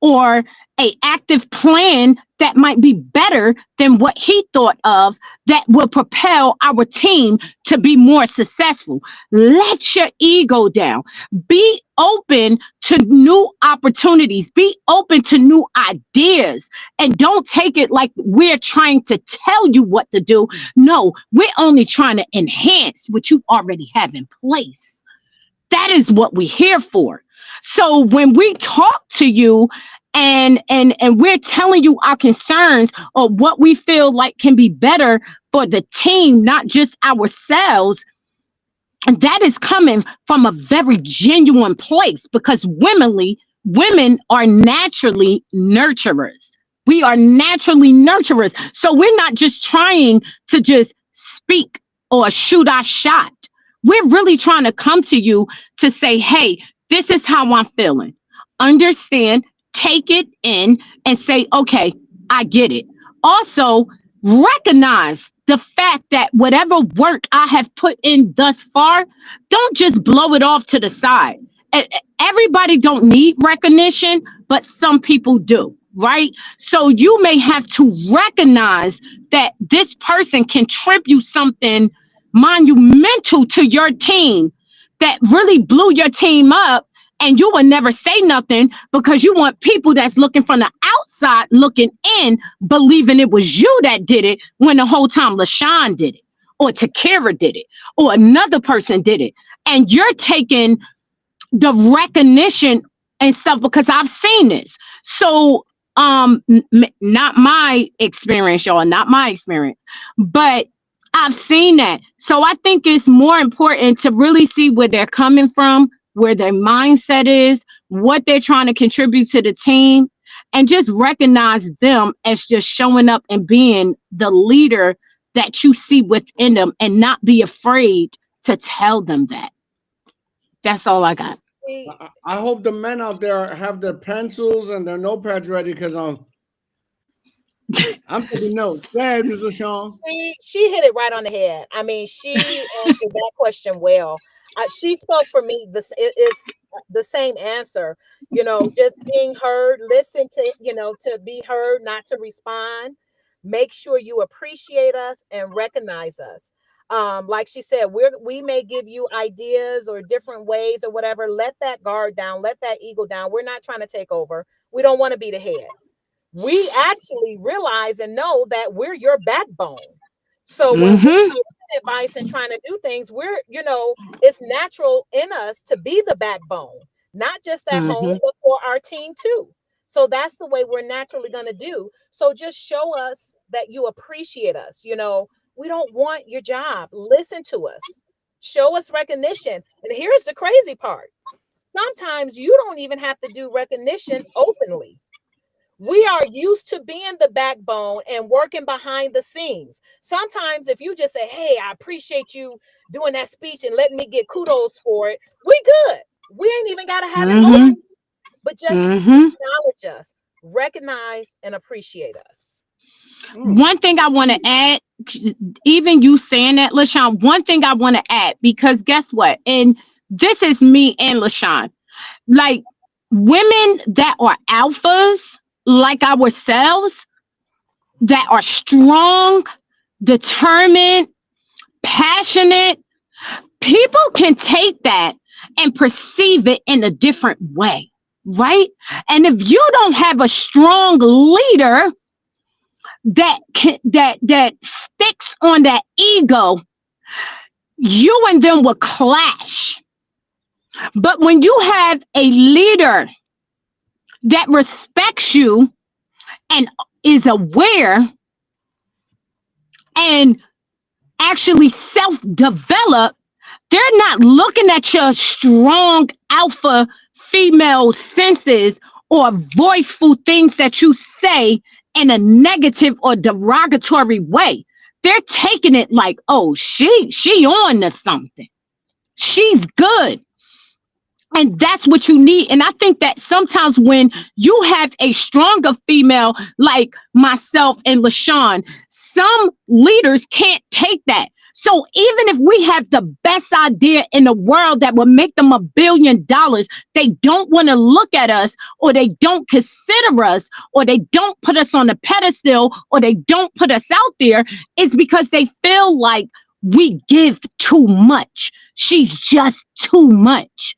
or a active plan that might be better than what he thought of, that will propel our team to be more successful. Let your ego down. Be open to new opportunities. Be open to new ideas, and don't take it like we're trying to tell you what to do. No, we're only trying to enhance what you already have in place. That is what we're here for. So when we talk to you and we're telling you our concerns or what we feel like can be better for the team, not just ourselves, and that is coming from a very genuine place, because women are naturally nurturers. We are naturally nurturers. So we're not just trying to just speak or shoot our shot. We're really trying to come to you to say, hey, this is how I'm feeling. Understand, take it in, and say, okay, I get it. Also, recognize the fact that whatever work I have put in thus far, don't just blow it off to the side. Everybody don't need recognition, but some people do, right? So you may have to recognize that this person contribute something monumental to your team that really blew your team up, and you will never say nothing because you want people that's looking from the outside looking in, believing it was you that did it when the whole time LaShawn did it, or Takira did it, or another person did it. And you're taking the recognition and stuff because I've seen this. So not my experience, y'all, not my experience, but I've seen that. So I think it's more important to really see where they're coming from, where their mindset is, what they're trying to contribute to the team, and just recognize them as just showing up and being the leader that you see within them, and not be afraid to tell them that. That's all I got. I hope the men out there have their pencils and their notepads ready, because I'm taking notes. Go ahead, Mr. Sean. She hit it right on the head. I mean, she answered that question well. She spoke for me. This is the same answer. Just being heard, listen to, to be heard, not to respond. Make sure you appreciate us and recognize us. Like she said, we may give you ideas or different ways or whatever. Let that guard down, let that ego down. We're not trying to take over. We don't want to be the head. We actually realize and know that we're your backbone. So when we're giving advice and trying to do things, it's natural in us to be the backbone, not just at home, but for our team too. So that's the way we're naturally going to do. So just show us that you appreciate us. We don't want your job. Listen to us. Show us recognition. And here's the crazy part. Sometimes you don't even have to do recognition openly. We are used to being the backbone and working behind the scenes. Sometimes if you just say, hey, I appreciate you doing that speech and letting me get kudos for it, we good. We ain't even got to have it open, but just acknowledge us, recognize and appreciate us. One thing I want to add, even you saying that, LaShawn, one thing I want to add, because guess what? And this is me and LaShawn. Like, women that are alphas, like ourselves, that are strong, determined, passionate, people can take that and perceive it in a different way, right? And if you don't have a strong leader that sticks on that ego, you and them will clash. But when you have a leader that respects you and is aware and actually self-develop, they're not looking at your strong alpha female senses or voiceful things that you say in a negative or derogatory way. They're taking it like, oh, she on to something. She's good. And that's what you need. And I think that sometimes when you have a stronger female like myself and LaShawn, some leaders can't take that. So even if we have the best idea in the world that will make them $1 billion, they don't want to look at us, or they don't consider us, or they don't put us on a pedestal, or they don't put us out there. It's because they feel like we give too much. She's just too much.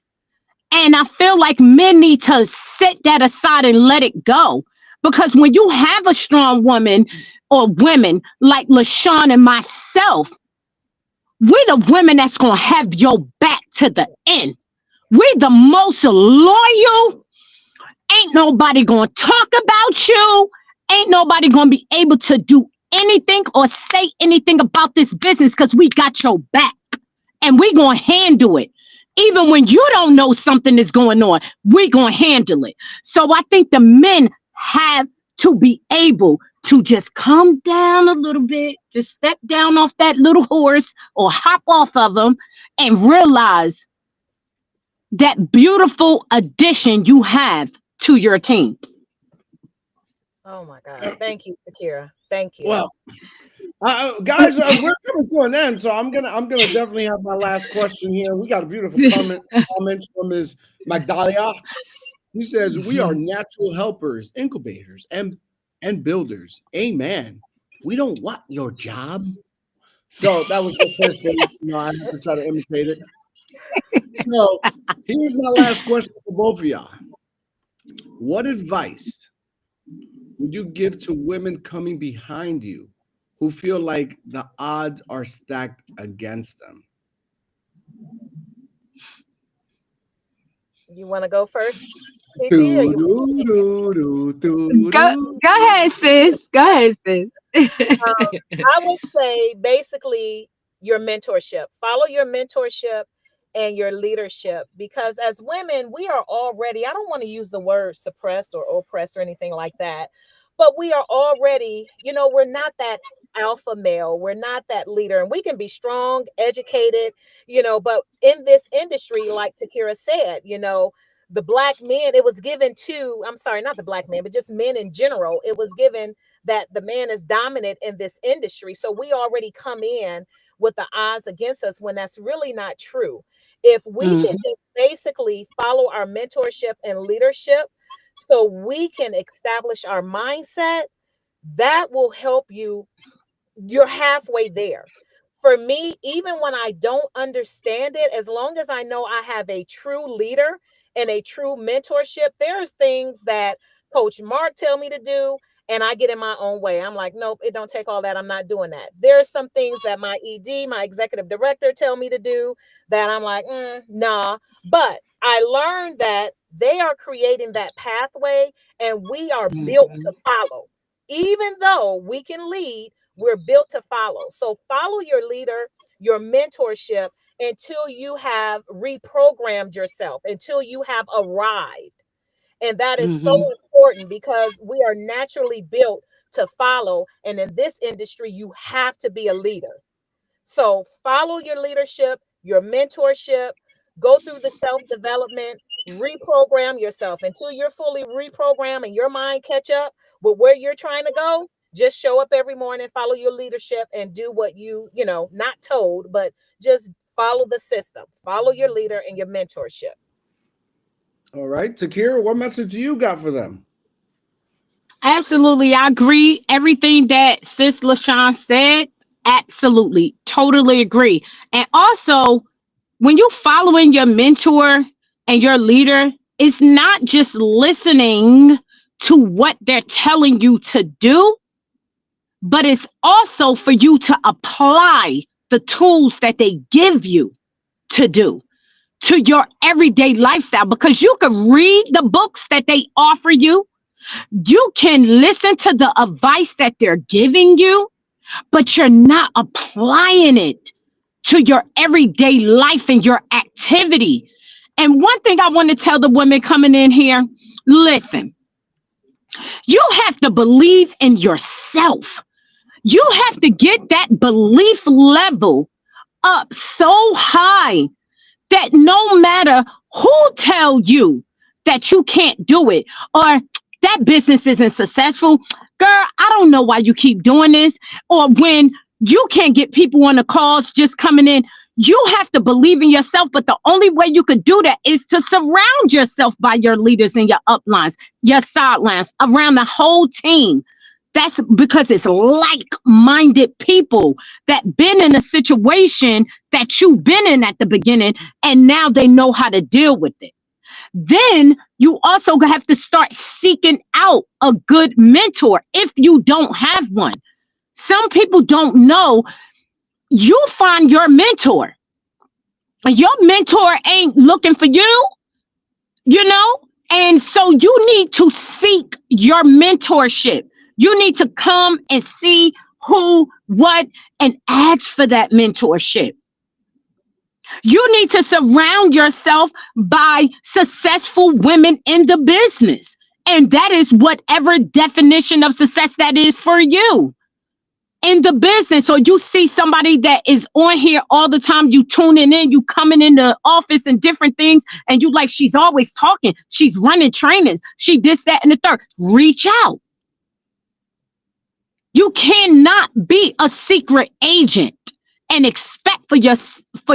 And I feel like men need to set that aside and let it go. Because when you have a strong woman or women like LaShawn and myself, we're the women that's going to have your back to the end. We're the most loyal. Ain't nobody going to talk about you. Ain't nobody going to be able to do anything or say anything about this business, because we got your back and we going to handle it. Even when you don't know something is going on, we're going to handle it. So I think the men have to be able to just come down a little bit, just step down off that little horse or hop off of them and realize that beautiful addition you have to your team. Oh my God. Thank you, Takira. Thank you. Well, guys, we're coming to an end, so I'm gonna definitely have my last question here. We got a beautiful comments from Ms. Magdalia. He says, "We are natural helpers, incubators, and builders. Amen. We don't want your job." So that was just her face. I have to try to imitate it. So here's my last question for both of y'all. What advice would you give to women coming behind you who feel like the odds are stacked against them? You want to go first, TT, or Do, you want do, me to take it? do, do, do, Go do. go ahead, sis. Go ahead, sis. I would say basically your mentorship. Follow your mentorship and your leadership, because as women, we are already, I don't want to use the word suppressed or oppressed or anything like that, but we are already, we're not that alpha male. We're not that leader. And we can be strong, educated, but in this industry, like Takira said, the black men, it was given to, I'm sorry, not the black man, but just men in general, it was given that the man is dominant in this industry. So we already come in with the odds against us when that's really not true. If we can Mhm, just basically follow our mentorship and leadership so we can establish our mindset, that will help you. You're halfway there. For me, even when I don't understand it, as long as I know I have a true leader and a true mentorship, there's things that Coach Mark tell me to do, and I get in my own way. I'm like, nope, it don't take all that. I'm not doing that. There's some things that my ED, my executive director, tell me to do that I'm like, nah. But I learned that they are creating that pathway, and we are built to mhm, follow. Even though we can lead, we're built to follow. So follow your leader, your mentorship, until you have reprogrammed yourself, until you have arrived. And that is so mhm, important because we are naturally built to follow. And in this industry, you have to be a leader. So follow your leadership, your mentorship, go through the self development, reprogram yourself until you're fully reprogrammed and your mind catch up with where you're trying to go. Just show up every morning, follow your leadership, and do what not told, but just follow the system, follow your leader and your mentorship. All right, Takira, what message do you got for them? Absolutely. I agree. Everything that Sis LaShawn said, absolutely. Totally agree. And also, when you following your mentor and your leader, it's not just listening to what they're telling you to do, but it's also for you to apply the tools that they give you to do to your everyday lifestyle, because you can read the books that they offer you, you can listen to the advice that they're giving you, but you're not applying it to your everyday life and your activity. And one thing I want to tell the women coming in here, listen, you have to believe in yourself. You have to get that belief level up so high that no matter who tell you that you can't do it or that business isn't successful, girl, I don't know why you keep doing this. Or when you can't get people on the calls just coming in, you have to believe in yourself. But the only way you could do that is to surround yourself by your leaders and your uplines, your sidelines, around the whole team. That's because it's like-minded people that been in a situation that you've been in at the beginning, and now they know how to deal with it. Then you also have to start seeking out a good mentor if you don't have one. Some people don't know. You find your mentor. Your mentor ain't looking for you, you know? And so you need to seek your mentorship. You need to come and see who, what, and ask for that mentorship. You need to surround yourself by successful women in the business. And that is whatever definition of success that is for you in the business. Or you see somebody that is on here all the time, you tuning in, you coming in the office and different things, and you like, she's always talking, she's running trainings, she this, that, and the third. Reach out. You cannot be a secret agent and expect for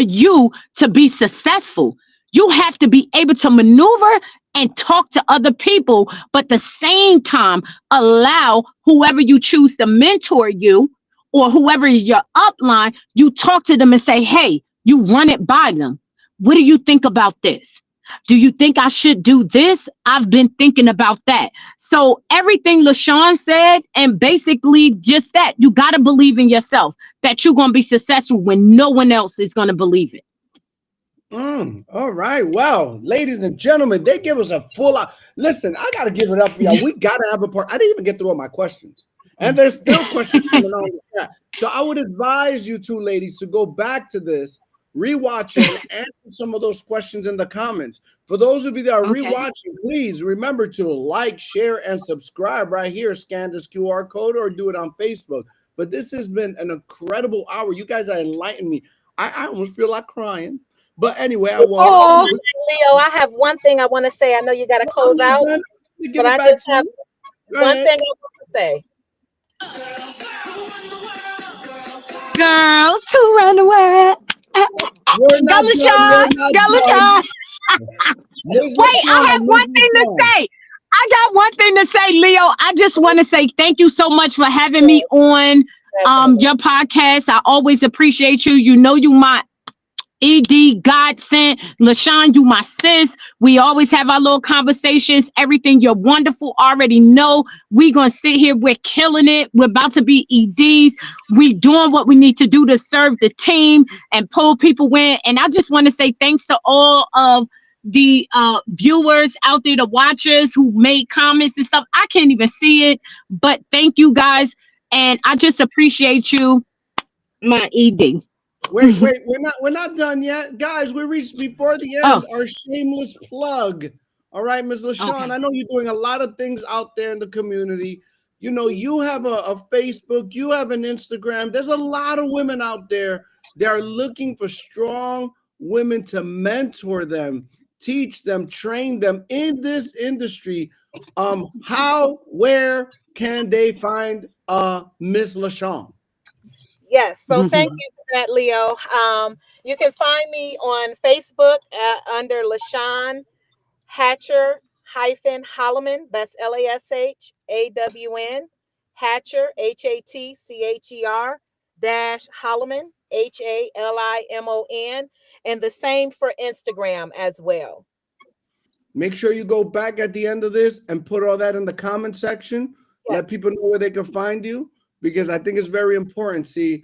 you to be successful. You have to be able to maneuver and talk to other people, but at the same time allow whoever you choose to mentor you or whoever is your upline, you talk to them and say, hey, you run it by them. What do you think about this? Do you think I should do this? I've been thinking about that. So everything LaShawn said, and basically just that, you got to believe in yourself that you're going to be successful when no one else is going to believe it. All right. Wow. Ladies and gentlemen, they give us a full out. Listen, I got to give it up for y'all. We got to have a part. I didn't even get through all my questions. And there's still questions coming on the chat. So I would advise you two ladies to go back to this, rewatch it, and answer some of those questions in the comments. For those of you that are rewatching, please remember to like, share, and subscribe right here. Scan this QR code or do it on Facebook. But this has been an incredible hour. You guys are enlightening me. I almost feel like crying. But anyway, I won't. Oh, Leo, I have one thing I want to say. I know you got to close out, but I just have one thing I want to say. Girl, to run the world. Go, LaShawn. Go, LaShawn. Wait, I have one thing to say. I got one thing to say, Leo. I just want to say thank you so much for having me on your podcast. I always appreciate you. You know you my ED godsend. LaShawn, you my sis. We always have our little conversations. Everything you're wonderful. Already know. We gonna sit here. We're killing it. We're about to be EDs. We doing what we need to do to serve the team and pull people in. And I just want to say thanks to all of the viewers out there, the watchers who made comments and stuff. I can't even see it, but thank you guys. And I just appreciate you, my ED. Wait, we're not done yet. Guys, we reached before the end our shameless plug. All right, Ms. LaShawn, I know you're doing a lot of things out there in the community. You know, you have a Facebook, you have an Instagram. There's a lot of women out there that are looking for strong women to mentor them, teach them, train them in this industry. How, where can they find Ms. LaShawn? Yes, so thank you for that, Leo. You can find me on Facebook under LaShawn Hatcher Holloman. That's LASHAWN Hatcher HATCHER Holloman HALIMON, and the same for Instagram as well. Make sure you go back at the end of this and put all that in the comment section. Yes. Let people know where they can find you, because I think it's very important. See,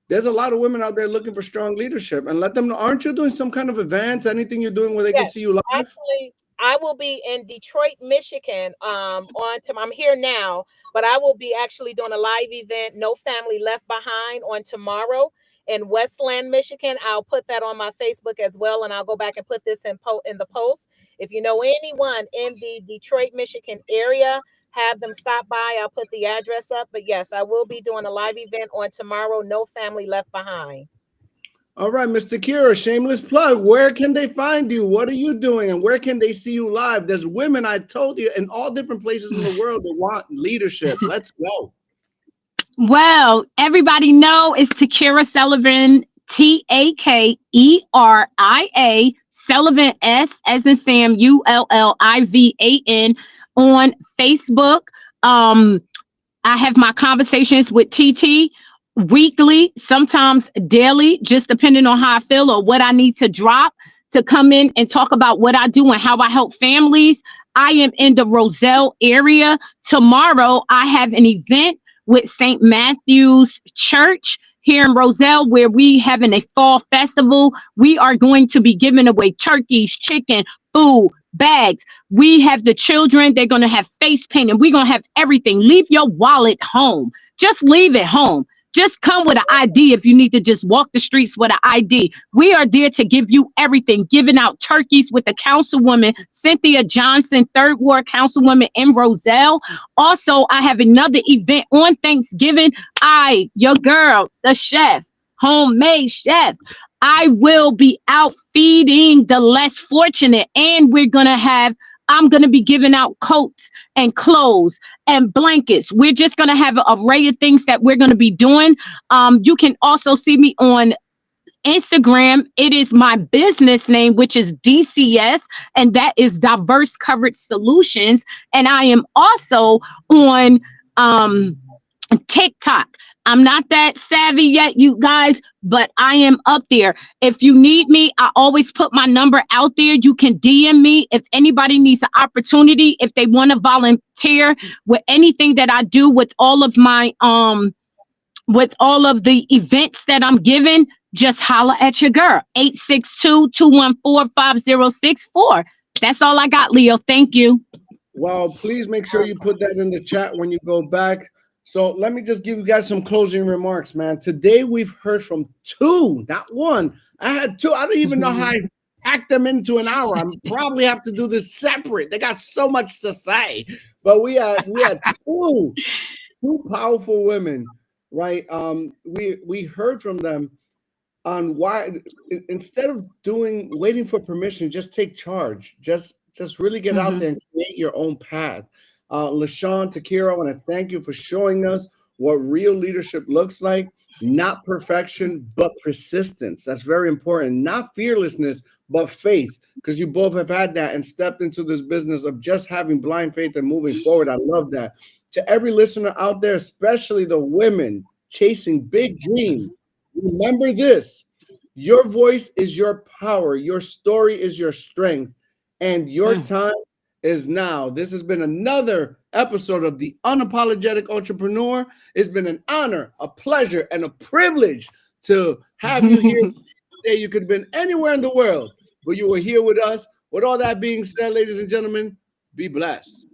there's a lot of women out there looking for strong leadership, and let them know. Aren't you doing some kind of events, anything you're doing where they can see you live? Actually, I will be in Detroit, Michigan. I'm here now, but I will be actually doing a live event, No Family Left Behind, on tomorrow in Westland, Michigan. I'll put that on my Facebook as well, and I'll go back and put this in the post. If you know anyone in the Detroit, Michigan area, have them stop by. I'll put the address up. But yes, I will be doing a live event on tomorrow, No Family Left Behind. All right, Mr. Kira, shameless plug. Where can they find you? What are you doing? And where can they see you live? There's women, I told you, in all different places in the world that want leadership. Let's go. Well, everybody know it's Takira Sullivan, TAKERIA, Sullivan, S as in Sam, ULLIVAN, on Facebook. I have my conversations with TT weekly, sometimes daily, just depending on how I feel or what I need to drop to come in and talk about what I do and how I help families. I am in the Roselle area. Tomorrow, I have an event with St. Matthew's Church here in Roselle, where we having a fall festival. We are going to be giving away turkeys, chicken, food, bags. We have the children. They're going to have face paint, and we're going to have everything. Leave your wallet home. Just leave it home. Just come with an ID if you need to just walk the streets with an ID. We are there to give you everything, giving out turkeys with the councilwoman, Cynthia Johnson, 3rd Ward Councilwoman in Roselle. Also, I have another event on Thanksgiving. Your girl, the chef, homemade chef, I will be out feeding the less fortunate, and I'm going to be giving out coats and clothes and blankets. We're just going to have an array of things that we're going to be doing. You can also see me on Instagram. It is my business name, which is DCS, and that is Diverse Coverage Solutions. And I am also on TikTok. I'm not that savvy yet, you guys, but I am up there. If you need me, I always put my number out there. You can DM me if anybody needs an opportunity, if they want to volunteer with anything that I do with all of my with all of the events that I'm giving. Just holla at your girl. 862-214-5064. That's all I got, Leo. Thank you. Well, please make sure you put that in the chat when you go back. So let me just give you guys some closing remarks, man. Today we've heard from two, not one. I had two. I don't even know how I packed them into an hour. I probably have to do this separate. They got so much to say. But we had two powerful women, right? We heard from them on why instead of waiting for permission, just take charge. Just really get out Mhm. there and create your own path. LaShawn, Takira, I want to thank you for showing us what real leadership looks like. Not perfection, but persistence. That's very important. Not fearlessness, but faith, because you both have had that and stepped into this business of just having blind faith and moving forward. I love that. To every listener out there, especially the women chasing big dreams, remember this: your voice is your power, your story is your strength, and your Mm. time is now. This has been another episode of The Unapologetic Entrepreneur. It's been an honor, a pleasure, and a privilege to have you here today. You could have been anywhere in the world, but you were here with us. With all that being said, ladies and gentlemen, be blessed.